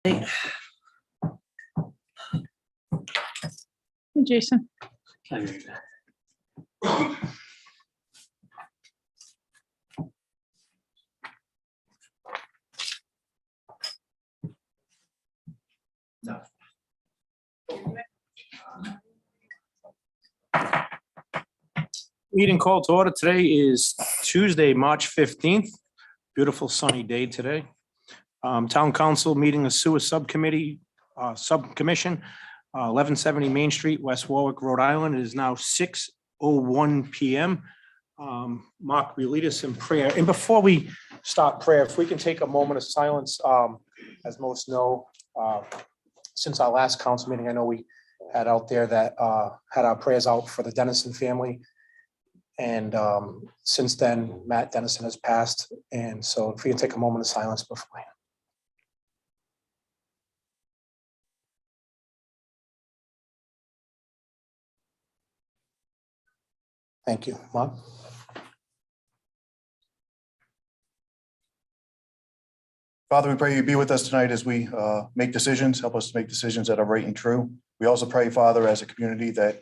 Hey, Jason. No. Meeting called to order. Today is Tuesday, March 15th. Beautiful sunny day today. Town Council meeting the sewer subcommittee, subcommission, 1170 Main Street, West Warwick, Rhode Island. It is now 6:01 PM. Mark, will you lead us in prayer? And before we start prayer, if we can take a moment of silence, as most know, since our last council meeting, I know we had out there that had our prayers out for the Dennison family. And since then, Matt Dennison has passed. And so if we can take a moment of silence before. Thank you, Mark. Father, we pray you be with us tonight as we make decisions, help us to make decisions that are right and true. We also pray, Father, as a community that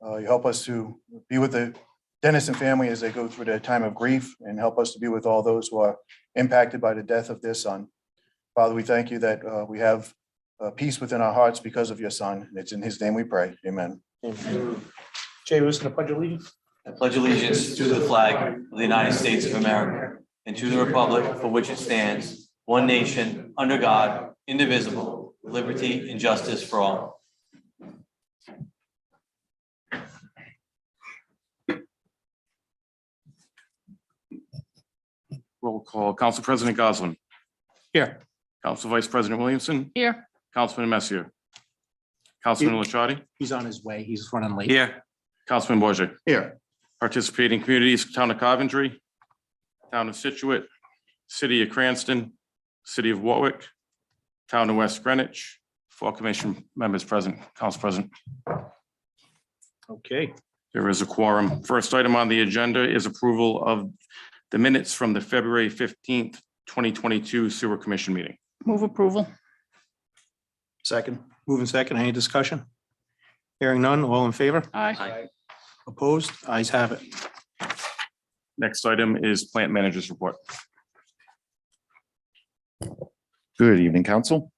you help us to be with the Dennison family as they go through their time of grief, and help us to be with all those who are impacted by the death of their son. Father, we thank you that we have peace within our hearts because of your son. And it's in his name we pray. Amen. Amen. Jay, we're just going to pledge allegiance. I pledge allegiance to the flag of the United States of America and to the republic for which it stands, one nation, under God, indivisible, with liberty and justice for all. Roll call. Council President Goslin. Here. Council Vice President Williamson. Here. Councilman Messier. Councilman Lashardi. He's on his way. He's running late. Here. Councilman Bourget. Here. Participating communities, Town of Coventry, Town of Situate, City of Cranston, City of Warwick, Town of West Greenwich. 4 commission members present. Council President. Okay. There is a quorum. First item on the agenda is approval of the minutes from the February 15th, 2022 Sewer Commission meeting. Move approval. Second. Moving second. Any discussion? Hearing none. All in favor? Aye. Opposed? Ayes have it. Next item is Plant Manager's Report. Good evening, council.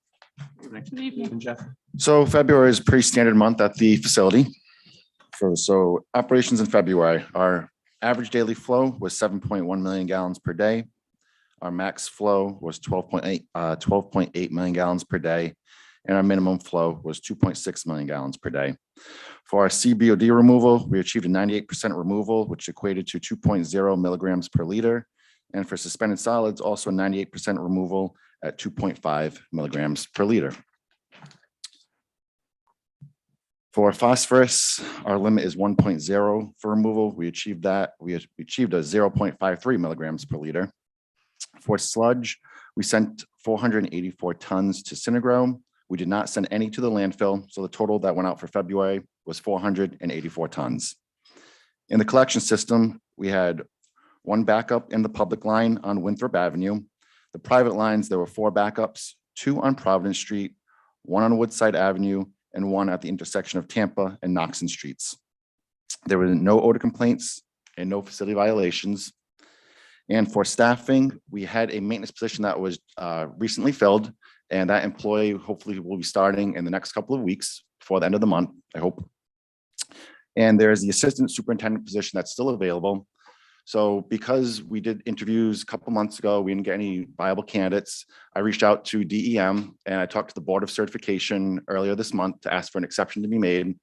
Good evening. Jeff. So February is a pretty standard month at the facility. So operations in February, our average daily flow was 7.1 million gallons per day. Our max flow was 12.8 million gallons per day. And our minimum flow was 2.6 million gallons per day. For our CBOD removal, we achieved a 98% removal, which equated to 2.0 milligrams per liter. And for suspended solids, also a 98% removal at 2.5 milligrams per liter. For phosphorus, our limit is 1.0 for removal. We achieved that. We achieved a 0.53 milligrams per liter. For sludge, we sent 484 tons to Synagro. We did not send any to the landfill. So the total that went out for February was 484 tons. In the collection system, we had 1 backup in the public line on Winthrop Avenue. The private lines, there were 4 backups, 2 on Providence Street, 1 on Woodside Avenue, and 1 at the intersection of Tampa and Knoxon Streets. There were no odor complaints and no facility violations. And for staffing, we had a maintenance position that was recently filled, and that employee hopefully will be starting in the next couple of weeks before the end of the month, I hope. And there's the assistant superintendent position that's still available. So because we did interviews a couple months ago, we didn't get any viable candidates. I reached out to DEM and I talked to the Board of Certification earlier this month to ask for an exception to be made,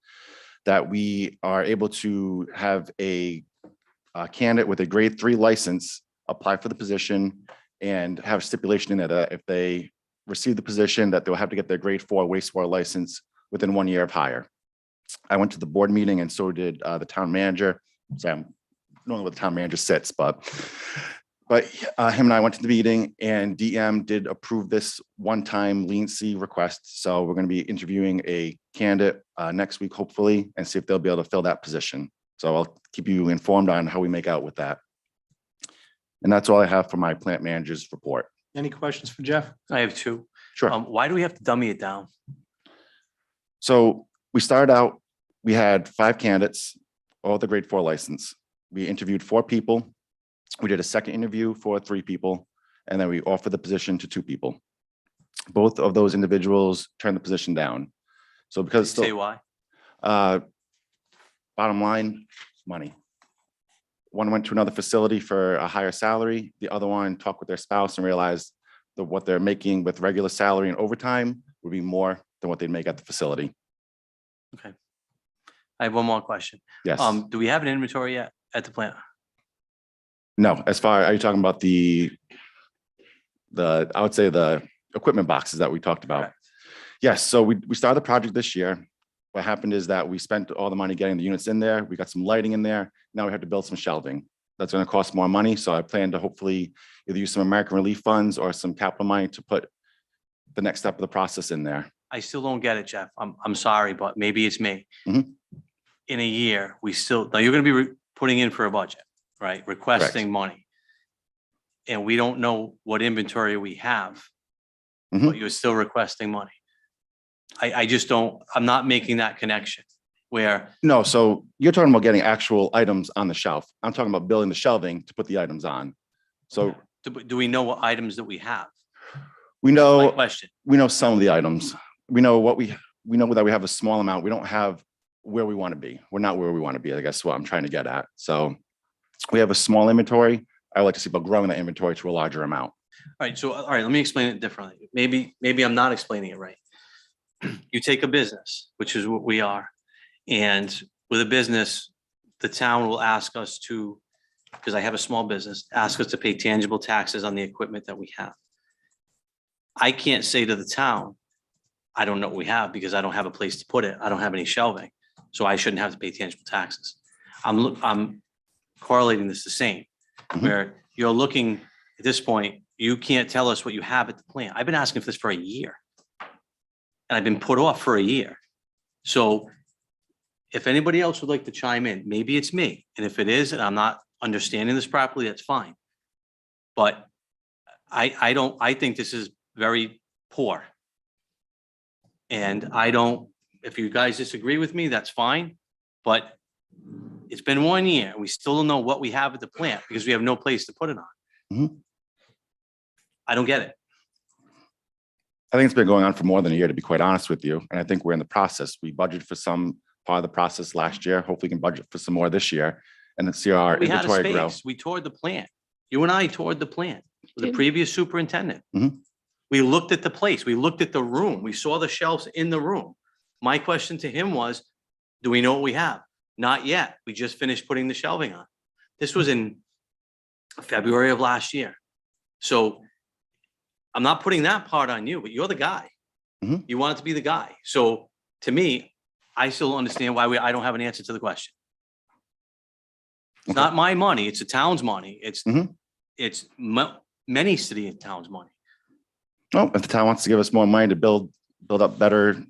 that we are able to have a candidate with a grade 3 license apply for the position and have a stipulation in there that if they receive the position, that they'll have to get their grade 4 wastewater license within 1 year of hire. I went to the board meeting and so did the town manager. So I don't know where the town manager sits, but him and I went to the meeting, and DM did approve this one-time leniency request. So we're going to be interviewing a candidate next week, hopefully, and see if they'll be able to fill that position. So I'll keep you informed on how we make out with that. And that's all I have for my plant manager's report. Any questions for Jeff? I have 2. Sure. Why do we have to dummy it down? So we started out, we had 5 candidates, all with the grade 4 license. We interviewed 4 people. We did a second interview for 3 people, and then we offered the position to 2 people. Both of those individuals turned the position down. So because Say still, why? bottom line, money. One went to another facility for a higher salary. The other one talked with their spouse and realized that what they're making with regular salary and overtime would be more than what they'd make at the facility. I have one more question. Yes. Do we have an inventory yet at the plant? No, as far, are you talking about I would say the equipment boxes that we talked about? Correct. Yes, so we started the project this year. What happened is that we spent all the money getting the units in there. We got some lighting in there. Now we have to build some shelving. That's going to cost more money. So I plan to hopefully either use some American Relief funds or some capital money to put the next step of the process in there. I still don't get it, Jeff. I'm sorry, but maybe it's me. Mhm. In a year, now you're gonna be putting in for a budget, right? Requesting money. And we don't know what inventory we have, Mhm. but you're still requesting money. I just don't, I'm not making that connection where, No, so you're talking about getting actual items on the shelf. I'm talking about building the shelving to put the items on. So do we know what items that we have? we My know, question. we know some of the items. We know that we have a small amount. We don't have where we want to be. We're not where we want to be, I guess, what I'm trying to get at. So we have a small inventory. I would like to see about growing that inventory to a larger amount. All right, so, all right, let me explain it differently. Maybe I'm not explaining it right. You take a business, which is what we are, and with a business, the town will ask us to, because I have a small business, ask us to pay tangible taxes on the equipment that we have. I can't say to the town, I don't know what we have because I don't have a place to put it. I don't have any shelving, so I shouldn't have to pay tangible taxes. I'm correlating this the same, Mhm. where you're looking at this point, you can't tell us what you have at the plant. I've been asking for this for a year. And I've been put off for a year. So if anybody else would like to chime in, maybe it's me. And if it is, and I'm not understanding this properly, that's fine. But I think this is very poor. And if you guys disagree with me, that's fine. But it's been 1 year and we still don't know what we have at the plant because we have no place to put it on. Mhm. I don't get it. I think it's been going on for more than a year, to be quite honest with you. And I think we're in the process. We budgeted for some part of the process last year. Hopefully we can budget for some more this year and then see our We had a inventory grow. space. We toured the plant. You and I toured the plant with the previous superintendent. Mhm. We looked at the place. We looked at the room. We saw the shelves in the room. My question to him was, do we know what we have? Not yet. We just finished putting the shelving on. This was in February of last year. So I'm not putting that part on you, but you're the guy. Mhm. You want it to be the guy. So to me, I still don't understand why I don't have an answer to the question. It's Okay. not my money. It's the town's money. Mhm. It's many city and towns' money. Oh, if the town wants to give us more money to build up better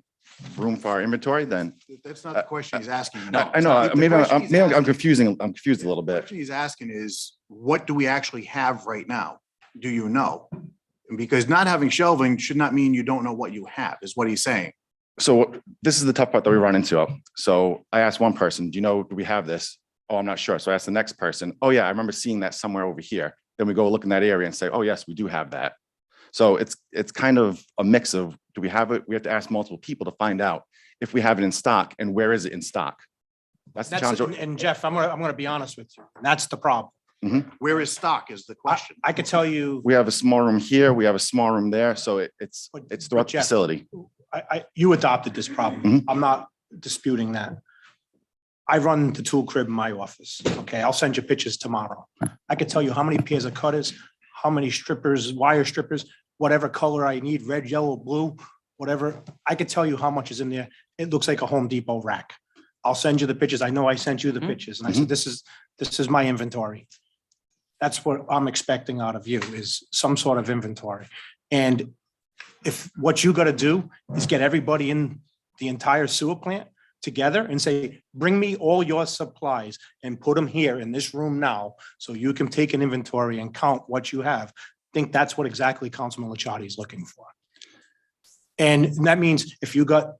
room for our inventory, then That's not the question he's asking. No, I know, The maybe question he's I'm asking- confusing, I'm confused a little The bit. question he's asking is, what do we actually have right now? Do you know? Because not having shelving should not mean you don't know what you have, is what he's saying. So this is the tough part that we run into. So I asked one person, do we have this? Oh, I'm not sure. So I asked the next person, oh yeah, I remember seeing that somewhere over here. Then we go look in that area and say, oh yes, we do have that. So it's kind of a mix of, do we have it? We have to ask multiple people to find out if we have it in stock and where is it in stock? That's the challenge. And Jeff, I'm gonna be honest with you. That's the problem. Where is stock is the question. I could tell you, We have a small room here, we have a small room there, so it's But- throughout but the Jeff, facility. you adopted this problem. Mhm. I'm not disputing that. I run the tool crib in my office. Okay, I'll send you pictures tomorrow. I could tell you how many pairs of cutters, how many strippers, wire strippers, whatever color I need, red, yellow, blue, whatever. I could tell you how much is in there. It looks like a Home Depot rack. I'll send you the pictures. I know I sent you the Mhm. pictures and I said, this is my inventory. That's what I'm expecting out of you is some sort of inventory. And if what you got to do is get everybody in the entire sewer plant together and say, bring me all your supplies and put them here in this room now, so you can take an inventory and count what you have. I think that's what exactly Councilman Licciardi is looking for. And that means if you got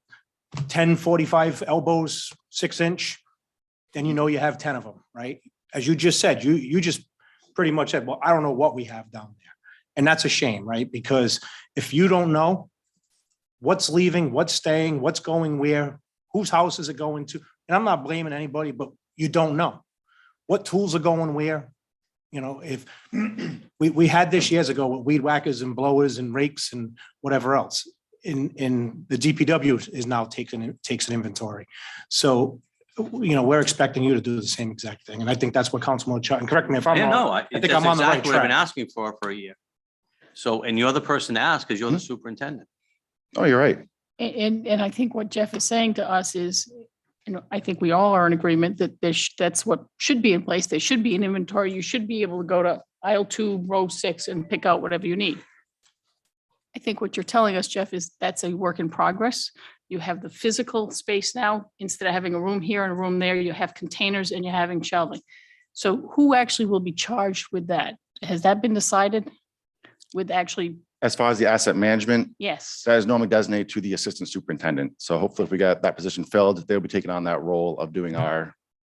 10, 45 elbows, 6-inch, then you know you have 10 of them, right? As you just said, you just pretty much said, well, I don't know what we have down there. And that's a shame, right? Because if you don't know what's leaving, what's staying, what's going where, whose house is it going to? And I'm not blaming anybody, but you don't know what tools are going where. You know, if we had this years ago with weed whackers and blowers and rakes and whatever else. In the DPW is now takes an inventory. So, you know, we're expecting you to do the same exact thing. And I think that's what Councilman Chut, and correct me if I'm Yeah, wrong. no, I think that's I'm on the right exactly what I've been track. asking for a year. So, and you're the person to ask because you're the superintendent. Oh, you're right. And I think what Jeff is saying to us is, you know, I think we all are in agreement that that's what should be in place. There should be an inventory. You should be able to go to aisle 2, row 6 and pick out whatever you need. I think what you're telling us, Jeff, is that's a work in progress. You have the physical space now. Instead of having a room here and a room there, you have containers and you're having shelving. So who actually will be charged with that? Has that been decided? With actually, As far as the asset management, yes. that is normally designated to the assistant superintendent. So hopefully if we got that position filled, they'll be taking on that role of doing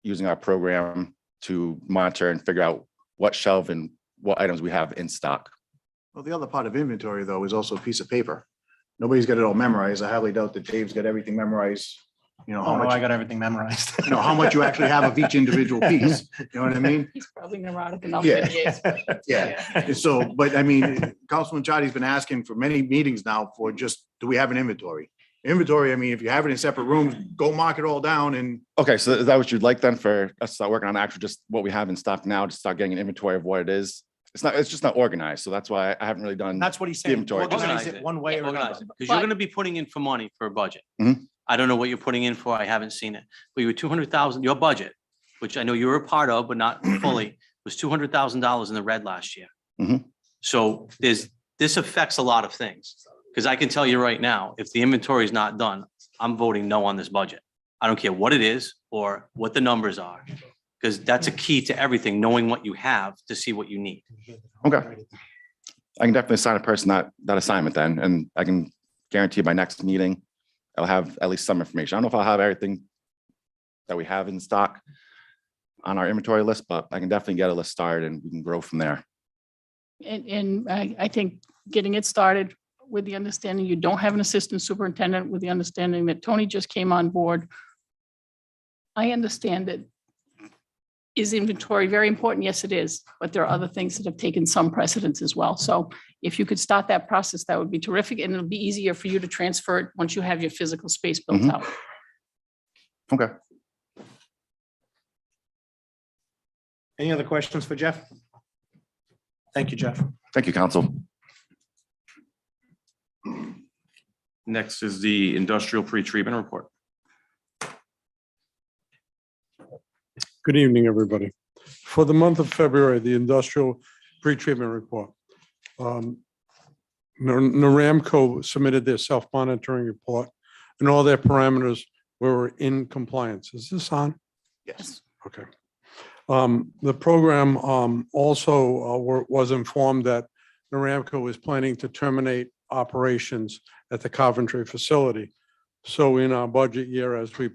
using our program to monitor and figure out what shelf and what items we have in stock. Well, the other part of inventory, though, is also a piece of paper. Nobody's got it all memorized. I highly doubt that Dave's got everything memorized. You know, how Oh, no, I much, got everything memorized. you know, how much you actually have of each individual piece. You know what I mean? He's probably neurotic enough. Yeah. that he is, but- Yeah. So, but I mean, Councilman Chadi's been asking for many meetings now for just, do we have an inventory? Inventory, I mean, if you have it in separate rooms, go mark it all down and Okay, so is that what you'd like then for us to start working on actually just what we have in stock now, to start getting an inventory of what it is? It's just not organized. So that's why I haven't really done. That's what he's saying. Inventory. Organize it one way or another. Because you're going to be putting in for money for a budget. Mhm. I don't know what you're putting in for. I haven't seen it. But you were 200,000, your budget, which I know you were a part of, but not fully, was $200,000 in the red last year. Mhm. So this affects a lot of things. Because I can tell you right now, if the inventory is not done, I'm voting no on this budget. I don't care what it is or what the numbers are. Because that's a key to everything, knowing what you have to see what you need. Okay. I can definitely assign a person that assignment then, and I can guarantee by next meeting, I'll have at least some information. I don't know if I'll have everything that we have in stock on our inventory list, but I can definitely get a list started and we can grow from there. And I think getting it started with the understanding you don't have an assistant superintendent, with the understanding that Tony just came on board. I understand that. Is inventory very important? Yes, it is. But there are other things that have taken some precedence as well. So if you could start that process, that would be terrific. And it'll be easier for you to transfer it once you have your physical space built Mhm. out. Okay. Any other questions for Jeff? Thank you, Jeff. Thank you, council. Next is the industrial pretreatment report. Good evening, everybody. For the month of February, the industrial pretreatment report. Naramco submitted their self-monitoring report and all their parameters were in compliance. Is this on? yes. Okay. The program also was informed that Naramco is planning to terminate operations at the Coventry facility. So in our budget year, as we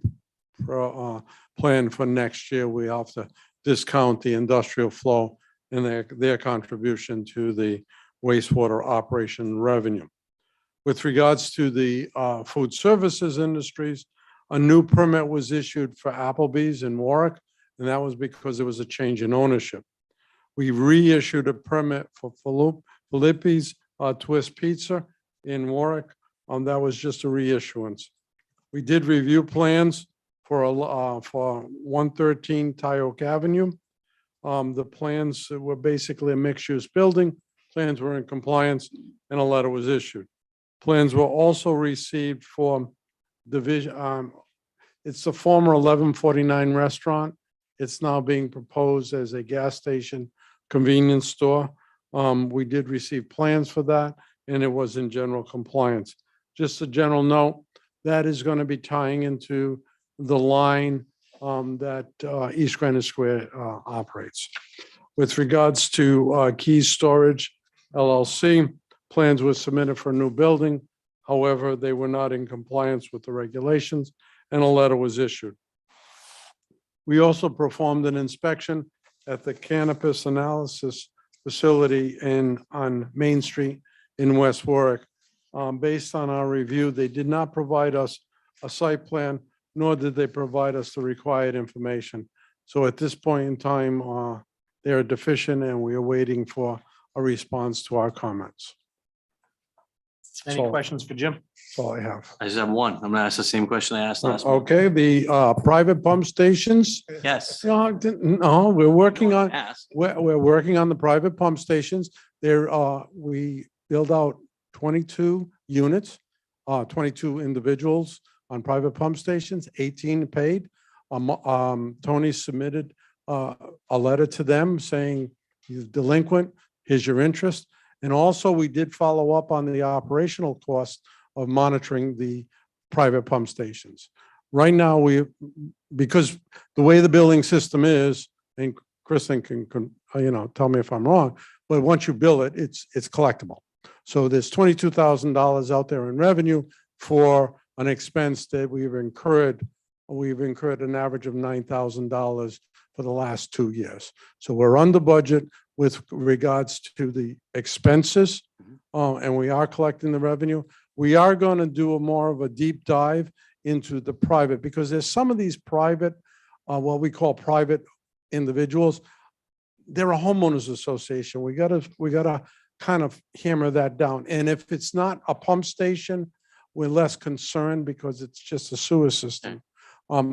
plan for next year, we have to discount the industrial flow and their contribution to the wastewater operation revenue. With regards to the food services industries, a new permit was issued for Applebee's in Warwick, and that was because there was a change in ownership. We reissued a permit for Filippi's Twist Pizza in Warwick. That was just a reissuance. We did review plans for 113 Tyoke Avenue. The plans were basically a mixed-use building. Plans were in compliance and a letter was issued. Plans were also received for division. It's the former 1149 restaurant. It's now being proposed as a gas station convenience store. We did receive plans for that and it was in general compliance. Just a general note, that is going to be tying into the line that East Greenwich Square operates. With regards to Keys Storage LLC, plans were submitted for a new building. However, they were not in compliance with the regulations and a letter was issued. We also performed an inspection at the cannabis analysis facility on Main Street in West Warwick. Based on our review, they did not provide us a site plan, nor did they provide us the required information. So at this point in time, they are deficient and we are waiting for a response to our comments. Any So- questions for Jim? That's all I have. I just have one. I'm gonna ask the same question I asked last month. Okay, the private pump stations, Yes. no, we're working on, Ask. we're working on the private pump stations. There, we build out 22 units, 22 individuals on private pump stations, 18 paid. Tony submitted a letter to them saying he's delinquent, here's your interest. And also, we did follow up on the operational cost of monitoring the private pump stations. Right now, because the way the billing system is, and Kristen can, tell me if I'm wrong, but once you bill it, it's collectible. So there's $22,000 out there in revenue for an expense that we've incurred. We've incurred an average of $9,000 for the last 2 years. So we're under budget with regards to the expenses, and we are collecting the revenue. We are going to do more of a deep dive into the private, because there's some of these private, what we call private individuals. They're a homeowners association. We gotta kind of hammer that down. And if it's not a pump station, we're less concerned because it's just a sewer system.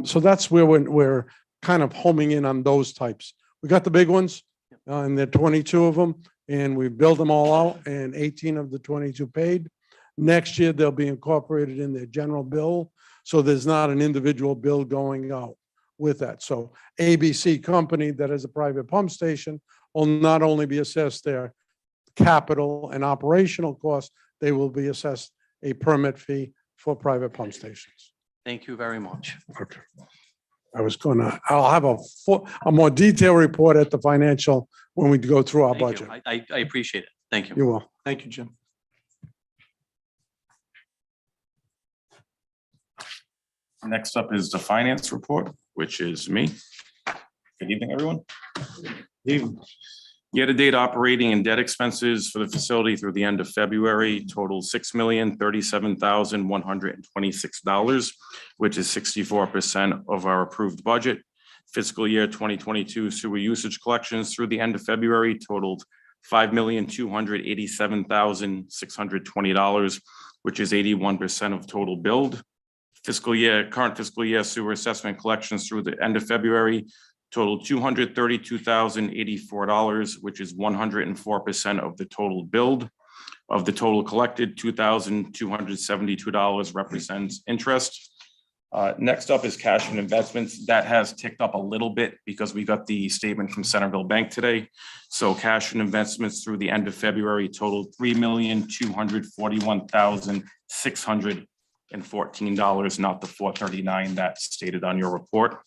So that's where we're kind of homing in on those types. We got the big ones, and there are 22 of them, and we build them all out, and 18 of the 22 paid. Next year, they'll be incorporated in their general bill, so there's not an individual bill going out with that. So ABC company that is a private pump station will not only be assessed their capital and operational costs, they will be assessed a permit fee for private pump stations. Thank you very much. Okay. I'll have a more detailed report at the financial when we go through our Thank you. budget. I appreciate it. Thank you. You will. Thank you, Jim. Next up is the finance report, which is me. Good evening, everyone. Year-to-date operating and debt expenses for the facility through the end of February total $6,037,126, which is 64% of our approved budget. Fiscal year 2022 sewer usage collections through the end of February totaled $5,287,620, which is 81% of total billed. Current fiscal year sewer assessment collections through the end of February totaled $232,084, which is 104% of the total billed. Of the total collected, $2,272 represents interest. Next up is cash and investments. That has ticked up a little bit because we got the statement from Centerville Bank today. So cash and investments through the end of February totaled $3,241,614, not the $439 that's stated on your report.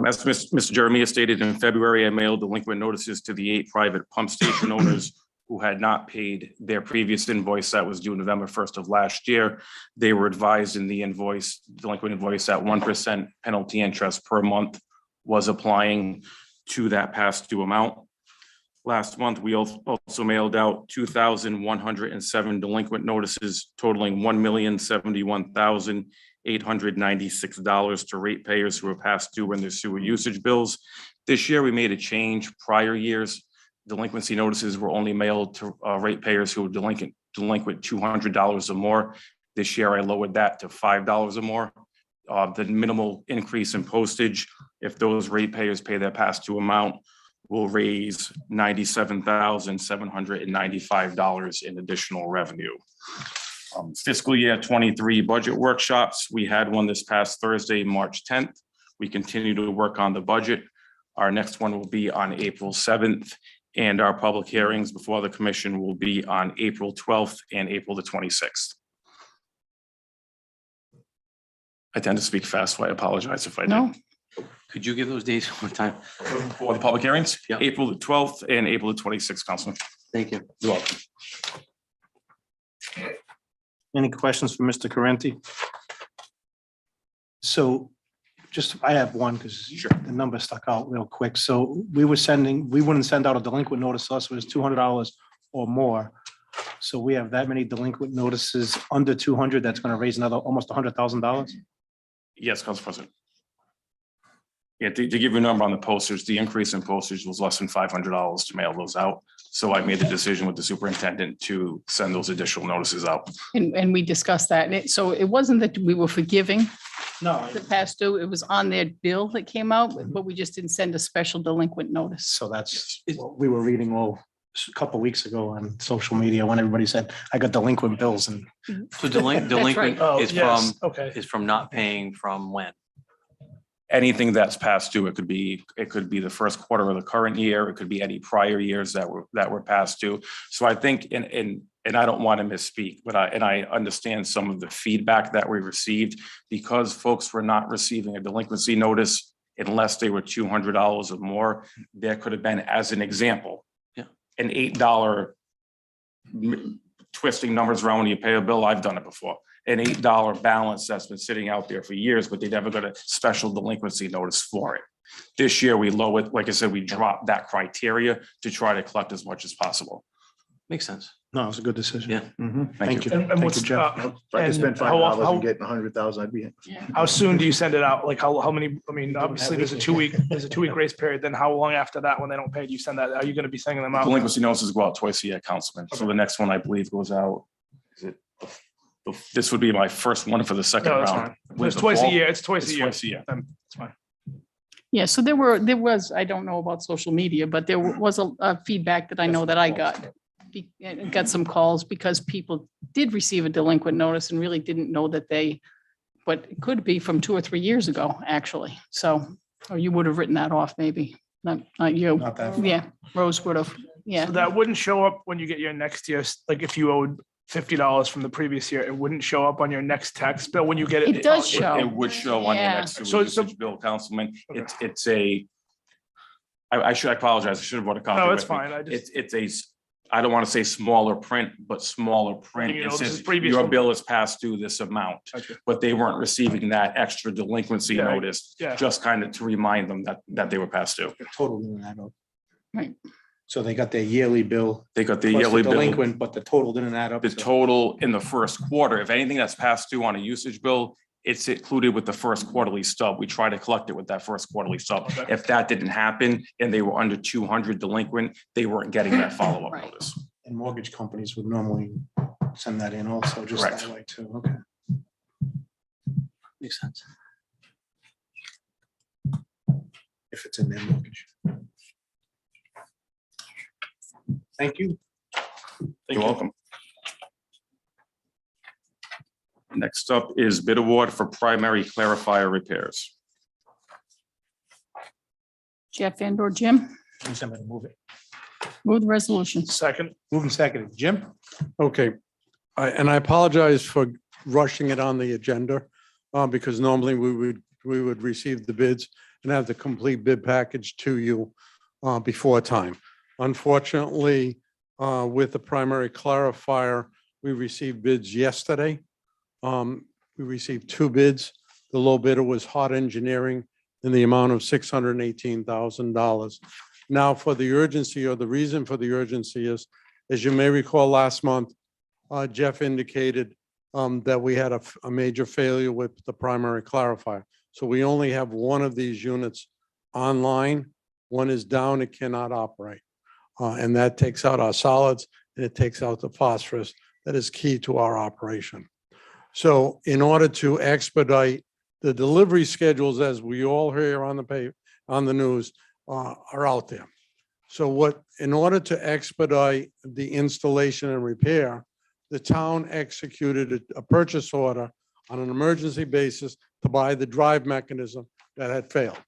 As Mr. Jeremiah stated, in February, I mailed delinquent notices to the 8 private pump station owners who had not paid their previous invoice that was due November 1st of last year. They were advised in the delinquent invoice that 1% penalty interest per month was applying to that past due amount. Last month, we also mailed out 2,107 delinquent notices totaling $1,071,896 to ratepayers who are past due in their sewer usage bills. This year, we made a change. Prior years, delinquency notices were only mailed to ratepayers who were delinquent $200 or more. This year, I lowered that to $5 or more. The minimal increase in postage, if those ratepayers pay their past due amount, will raise $97,795 in additional revenue. Fiscal year 23 budget workshops. We had one this past Thursday, March 10th. We continue to work on the budget. Our next one will be on April 7th, and our public hearings before the commission will be on April 12th and April the 26th. I tend to speak fast, so I apologize if I do. No, Could you give those dates one more time? For the public hearings? Yeah. April the 12th and April the 26th, Councilman. Thank you. You're welcome. Any questions for Mr. Carenti? So I have one because the number stuck out real quick. So we wouldn't send out a delinquent notice to us, it was $200 or more. So we have that many delinquent notices under 200, that's going to raise another almost $100,000. Yes, Council President. Yeah, to give you a number on the postage, the increase in postage was less than $500 to mail those out. So I made the decision with the superintendent to send those additional notices out. And we discussed that. So it wasn't that we were forgiving No. the past due, it was on their bill that came out, but we just didn't send a special delinquent notice. So that's what we were reading a couple of weeks ago on social media when everybody said, I got delinquent bills and So delinquent Oh, is yes, okay. from not paying from when? Anything that's past due, it could be the first quarter of the current year, it could be any prior years that were past due. So I think, and I don't want to misspeak, but I understand some of the feedback that we received because folks were not receiving a delinquency notice unless they were $200 or more. There could have been, as an example, Yeah. an $8 twisting numbers around when you pay a bill. I've done it before. An $8 balance that's been sitting out there for years, but they never got a special delinquency notice for it. This year, we lowered, like I said, we dropped that criteria to try to collect as much as possible. Makes sense. no, it was a good decision. Yeah. Mhm. Thank Thank you. And Thank what's, you, Jeff. If I could spend and how, $5 how, and get 100,000, I'd be in. how soon do you send it out? Like how many, I mean, obviously there's a 2-week grace period. Then how long after that, when they don't pay, do you send that? Are you going to be sending them out? Delinquency notices go out twice a year, Councilman. So the next one, I believe, goes out, is it? This would be my first one for the second No, that's round. fine. It's twice a year. It's twice It's a year. twice a year. Then it's fine. Yeah, so there was, I don't know about social media, but there was a feedback that I know that I got. And got some calls because people did receive a delinquent notice and really didn't know that but it could be from 2 or 3 years ago, actually. So, or you would have written that off, maybe, not you. Not that. far. Yeah, Rose would have, yeah. So that wouldn't show up when you get your next year's, like if you owed $50 from the previous year, it wouldn't show up on your next tax bill when you get it. It does It- show. It would show on your Yeah. next sewer So- usage bill, Councilman. It's a, I apologize. I should have brought a copy. No, it's with me. fine. I just, It's I don't want to say smaller print, but smaller print. You know, It this is says previous your one. bill is past due this amount, Gotcha. but they weren't receiving that extra delinquency Yeah, notice, yeah. just kind of to remind them that they were past due. The total didn't add up. Right. So they got their yearly bill. They got the plus yearly bill. delinquent, but the total didn't add up. The so- total in the first quarter, if anything that's past due on a usage bill, it's included with the first quarterly stub. We try to collect it with that first quarterly stub. Okay. If that didn't happen and they were under 200 delinquent, they weren't getting that follow-up Right. notice. And mortgage companies would normally send that in also, just Correct. that way too. Okay. Makes sense. If it's in their mortgage. Thank you. You're welcome. Next up is bid award for primary clarifier repairs. Jeff and or Jim, Somebody move it. move the resolution. second, Moving second. Jim? Okay, and I apologize for rushing it on the agenda, because normally we would receive the bids and have the complete bid package to you before time. Unfortunately, with the primary clarifier, we received bids yesterday. We received 2 bids. The low bidder was Hot Engineering in the amount of $618,000. Now, for the urgency, or the reason for the urgency is, as you may recall, last month, Jeff indicated that we had a major failure with the primary clarifier. So we only have one of these units online. One is down, it cannot operate. And that takes out our solids and it takes out the phosphorus that is key to our operation. So in order to expedite the delivery schedules, as we all hear on the news, are out there. So in order to expedite the installation and repair, the town executed a purchase order on an emergency basis to buy the drive mechanism that had failed.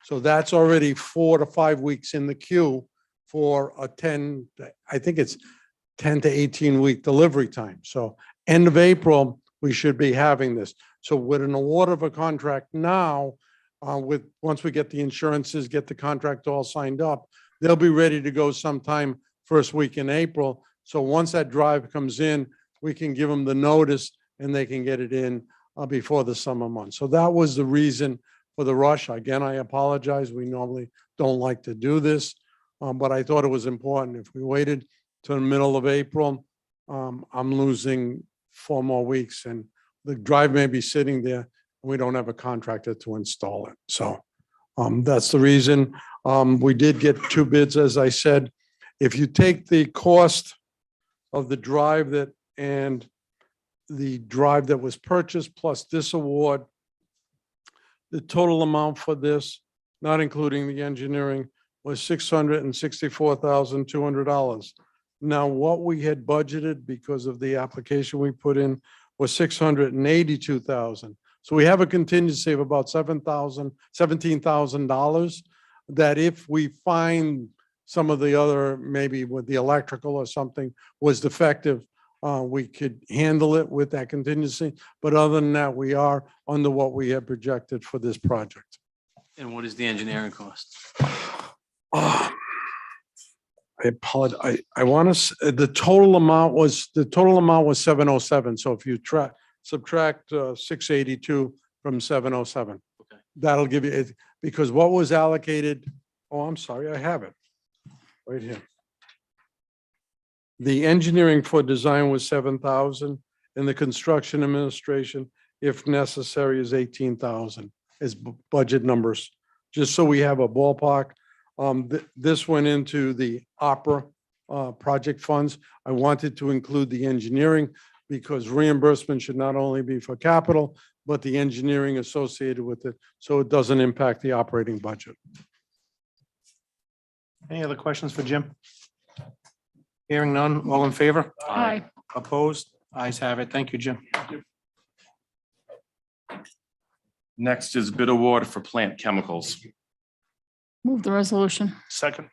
So that's already 4 to 5 weeks in the queue for I think it's 10 to 18 week delivery time. So end of April, we should be having this. So with an award of a contract now, once we get the insurances, get the contract all signed up, they'll be ready to go sometime first week in April. So once that drive comes in, we can give them the notice and they can get it in before the summer months. So that was the reason for the rush. Again, I apologize. We normally don't like to do this, but I thought it was important. If we waited till the middle of April, I'm losing 4 more weeks and the drive may be sitting there. We don't have a contractor to install it. So that's the reason. We did get 2 bids, as I said. If you take the cost of the drive and the drive that was purchased plus this award, the total amount for this, not including the engineering, was $664,200. Now, what we had budgeted because of the application we put in was $682,000. So we have a contingency of about $17,000 that if we find some of the other, maybe with the electrical or something was defective, we could handle it with that contingency. But other than that, we are under what we had projected for this project. And what is the engineering cost? I apologize. I want to, the total amount was 707. So if you subtract 682 from 707. Okay. That'll give you it, because what was allocated, oh, I'm sorry, I have it right here. The engineering for design was 7,000 and the construction administration, if necessary, is 18,000 is budget numbers, just so we have a ballpark. This went into the opera project funds. I wanted to include the engineering because reimbursement should not only be for capital, but the engineering associated with it, so it doesn't impact the operating budget. Any other questions for Jim? Hearing none, all in favor? Aye. Opposed? Ayes have it. Thank you, Jim. Next is bid award for plant chemicals. Move the resolution. Second.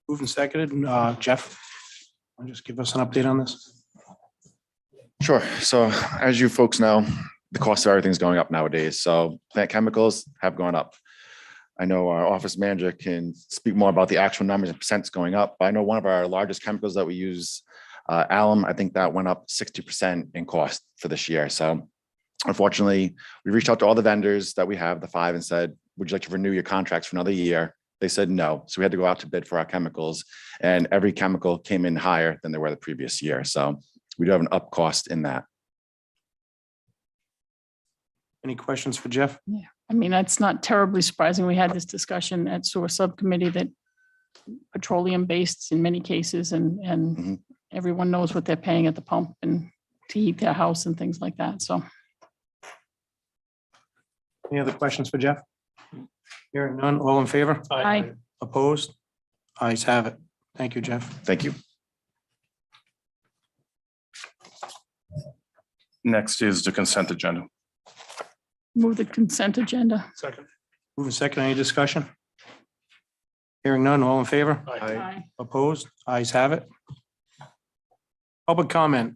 Moved and seconded. Jeff, want to just give us an update on this? Sure. So as you folks know, the cost of everything's going up nowadays. So plant chemicals have gone up. I know our office manager can speak more about the actual numbers and percents going up, but I know one of our largest chemicals that we use, alum, I think that went up 60% in cost for this year. So unfortunately, we reached out to all the vendors that we have, the 5, and said, would you like to renew your contracts for another year? They said no. So we had to go out to bid for our chemicals, and every chemical came in higher than they were the previous year. So we do have an up cost in that. Any questions for Jeff? I mean, that's not terribly surprising. We had this discussion at sewer subcommittee that petroleum-based in many cases, and Mhm. everyone knows what they're paying at the pump and to heat their house and things like that. So Any other questions for Jeff? Hearing none, all in favor? Aye. Opposed? Ayes have it. Thank you, Jeff. Thank you. Next is the consent agenda. move the consent agenda. Second. Moving second, any discussion? Hearing none, all in favor? Aye. Opposed? Ayes have it. Public comment.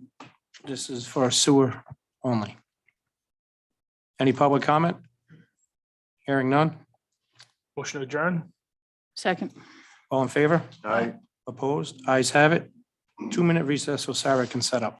This is for sewer only. Any public comment? Hearing none, Motion to adjourn. Second. all in favor? Aye. Opposed? Ayes have it. 2-minute recess so Sarah can set up.